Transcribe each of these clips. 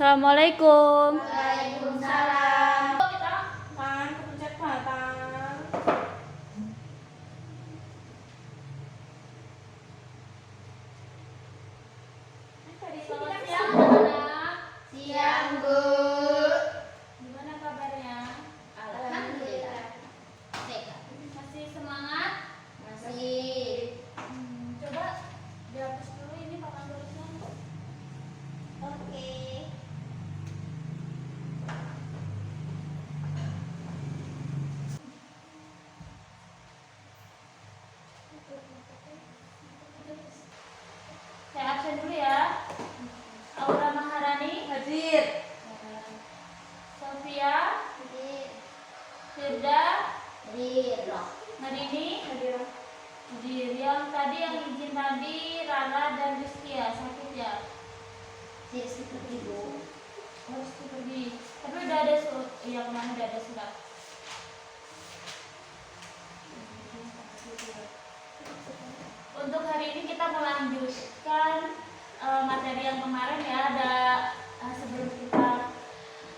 Assalamualaikum. Waalaikumsalam. Kita makan kepencet batang. Selamat siang anak-anak. Siang, Bu. Gimana kabarnya? Alhamdulillah. Sehat. Masih semangat? Masih. Coba dihapus dulu ini papan tulisnya. Oke. Saya absen dulu ya. Aura Maharani, Hadir. Sofia, Hadir. Firda, Hadir. Marini, hadir. Yang tadi yang izin tadi Rara dan Rizky ya, sakit ya. Seperti Bu. Harus pergi. Tapi udah ada surat. Iya, kemarin udah ada surat. Untuk hari ini kita melanjutkan materi yang kemarin ya. Sebelum kita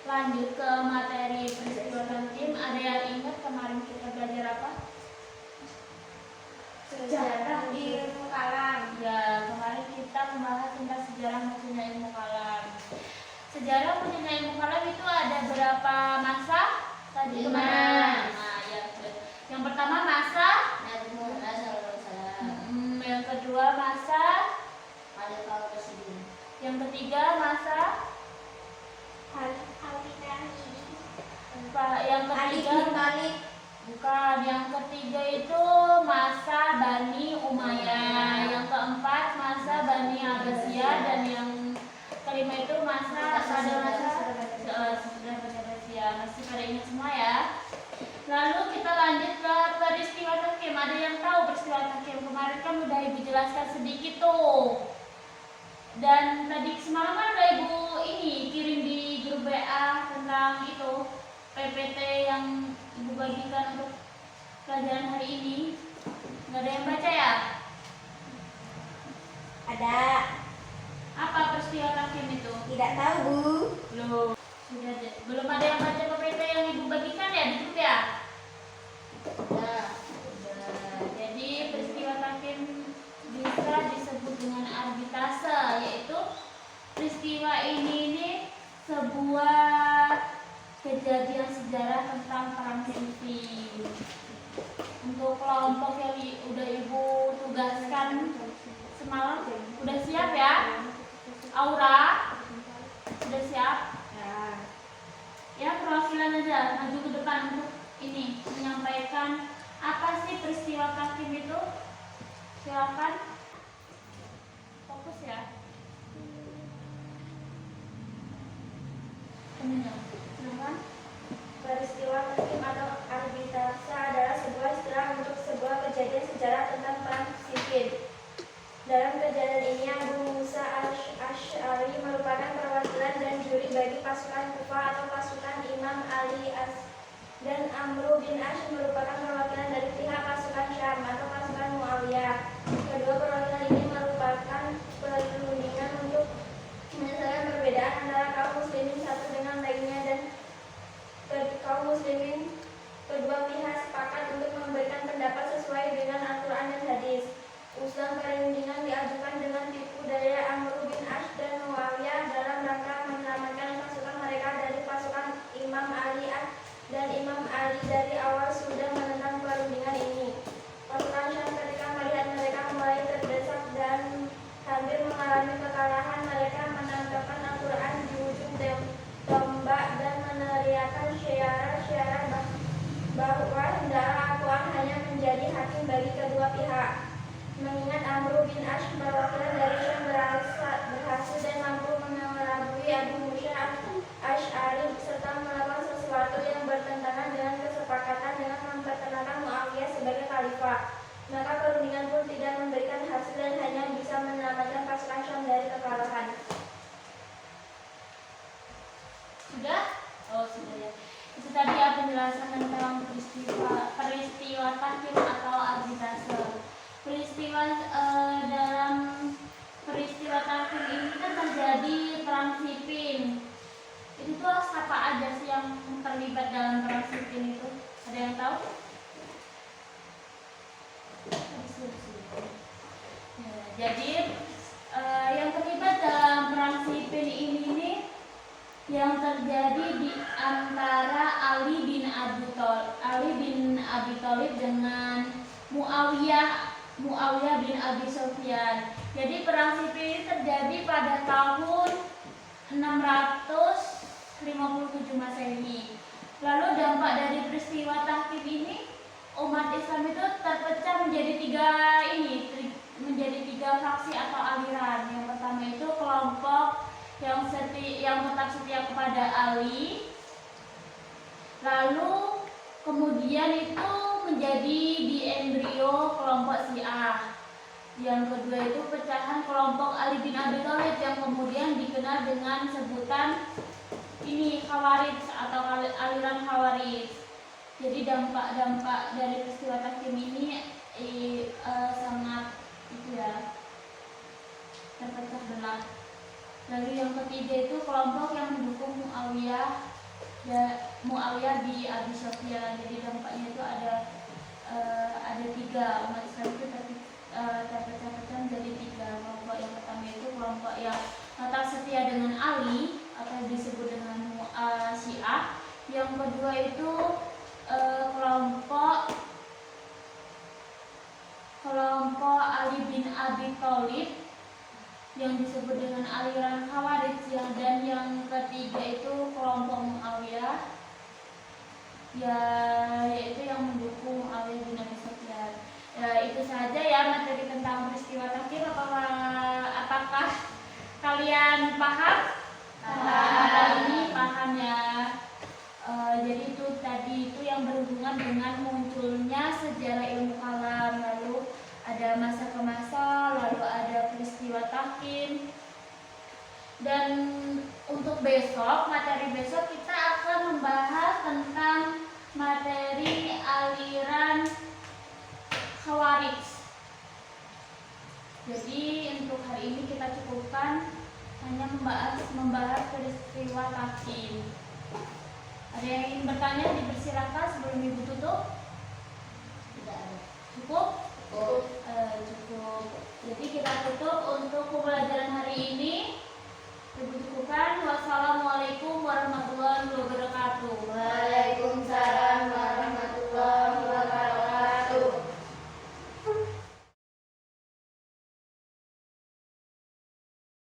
lanjut ke materi peristiwa Tankim, ada yang ingat kemarin kita belajar apa? Sejarah ilmu kalam. Ya, kemarin kita membahas tentang sejarah munculnya ilmu kalam. Sejarah munculnya ilmu kalam itu ada berapa masa? Tadi 5. Nah, ya, betul. Yang pertama masa, Nabi Muhammad SAW. yang kedua masa, Khalifah Rasyidin. yang ketiga masa, yang ketiga bukan, yang ketiga itu masa Bani Umayyah, yang keempat masa Bani Abbasiyah, dan yang kelima itu masa masih pada ingat semua ya. Lalu kita lanjut ke peristiwa Takim. Ada yang tahu peristiwa Takim? Kemarin kan udah Ibu jelaskan sedikit tuh. Dan tadi semalam kan udah Ibu kirim di grup WA tentang itu PPT yang Ibu bagikan untuk pelajaran hari ini. Nggak ada yang baca ya? Ada. Apa peristiwa Takim itu? Tidak tahu, Bu. Belum ada yang baca PPT yang Ibu bagikan ya di grup ya? Nah. Jadi peristiwa Takim bisa disebut dengan arbitase, yaitu peristiwa ini sebuah kejadian sejarah tentang perang sipil. Untuk kelompok yang udah Ibu tugaskan semalam, udah siap ya? Aura, udah siap? Ya, perwakilan aja maju ke depan untuk ini menyampaikan apa sih peristiwa Takim itu. Silakan fokus ya. Silakan. Peristiwa Takim atau arbitase adalah sebuah istilah untuk sebuah kejadian sejarah tentang perang sipil. Dalam kejadian ini Abu Musa Asy'ari merupakan perwakilan dan juri bagi pasukan Kufah atau pasukan Imam Ali dan Amru bin Ash merupakan perwakilan dari pihak pasukan Syam atau pasukan Muawiyah. Kedua perwakilan ini merupakan perundingan untuk menyelesaikan perbedaan antara kaum muslimin satu dengan lainnya, dan kaum muslimin kedua pihak sepakat untuk memberikan pendapat sesuai dengan Al-Quran dan hadis. Usulan perundingan diajukan dengan tipu daya Amru bin Ash dan Muawiyah dalam rangka menyelamatkan pasukan mereka dari pasukan Imam Ali, dan Imam Ali dari awal sudah menentang perundingan ini. Pasukan Syam ketika melihat mereka mulai terdesak dan hampir mengalami kekalahan, mereka menangkapkan Al-Quran di ujung tombak dan meneriakkan syiar-syiar bahwa hendaklah Al-Quran hanya menjadi hakim bagi kedua pihak. Mengingat Amru bin Ash perwakilan dari Syam berhasil dan mampu mengelabui Abu Musa Asy'ari serta melakukan sesuatu yang bertentangan dengan kesepakatan dengan memperkenalkan Muawiyah sebagai khalifah, maka perundingan pun tidak memberikan hasil dan hanya bisa menyelamatkan pasukan Syam dari kekalahan. Sudah? Oh, sudah ya. Itu tadi ya penjelasan tentang peristiwa Takim atau arbitase. Dalam peristiwa Takim ini kan terjadi perang sipil itu tuh siapa aja sih yang terlibat dalam perang sipil itu? Ada yang tahu? Ya, jadi yang terlibat dalam perang sipil ini nih yang terjadi di antara Ali bin Abi Thalib dengan Muawiyah bin Abi Sufyan. Jadi perang sipil ini terjadi pada tahun 657 Masehi. Lalu dampak dari peristiwa Tahkim ini, umat Islam itu terpecah menjadi tiga faksi atau aliran. Yang pertama itu kelompok yang tetap setia kepada Ali. Lalu kemudian itu menjadi di embrio kelompok Syiah. Yang kedua itu pecahan kelompok Ali bin Abi Thalib yang kemudian dikenal dengan sebutan ini Khawarij atau aliran Khawarij. Jadi dampak dari peristiwa Tahkim ini sangat terpecah belah. Lalu yang ketiga itu kelompok yang mendukung Muawiyah bin Abi Sufyan. Jadi dampaknya itu ada tiga. Umat Islam itu terpecah-pecah menjadi tiga kelompok. Yang pertama itu kelompok yang tetap setia dengan Ali atau disebut dengan Syiah. Yang kedua itu kelompok Ali bin Abi Thalib yang disebut dengan aliran Khawarij, dan yang ketiga itu kelompok Muawiyah yaitu yang mendukung Muawiyah bin Abi Sufyan. Itu saja ya materi tentang peristiwa Tahkim. Apakah kalian paham? Ini paham ya. Jadi itu tadi itu yang berhubungan dengan munculnya sejarah ilmu kalam, lalu ada masa ke masa, lalu ada peristiwa Tahkim. Dan untuk materi besok kita akan membahas tentang materi aliran Khawarij. Jadi untuk hari ini kita cukupkan hanya membahas peristiwa Tahkim. Ada yang ingin bertanya, dipersilakan sebelum ibu tutup. Tidak ada. Cukup? Cukup. Jadi kita tutup untuk pembelajaran hari ini.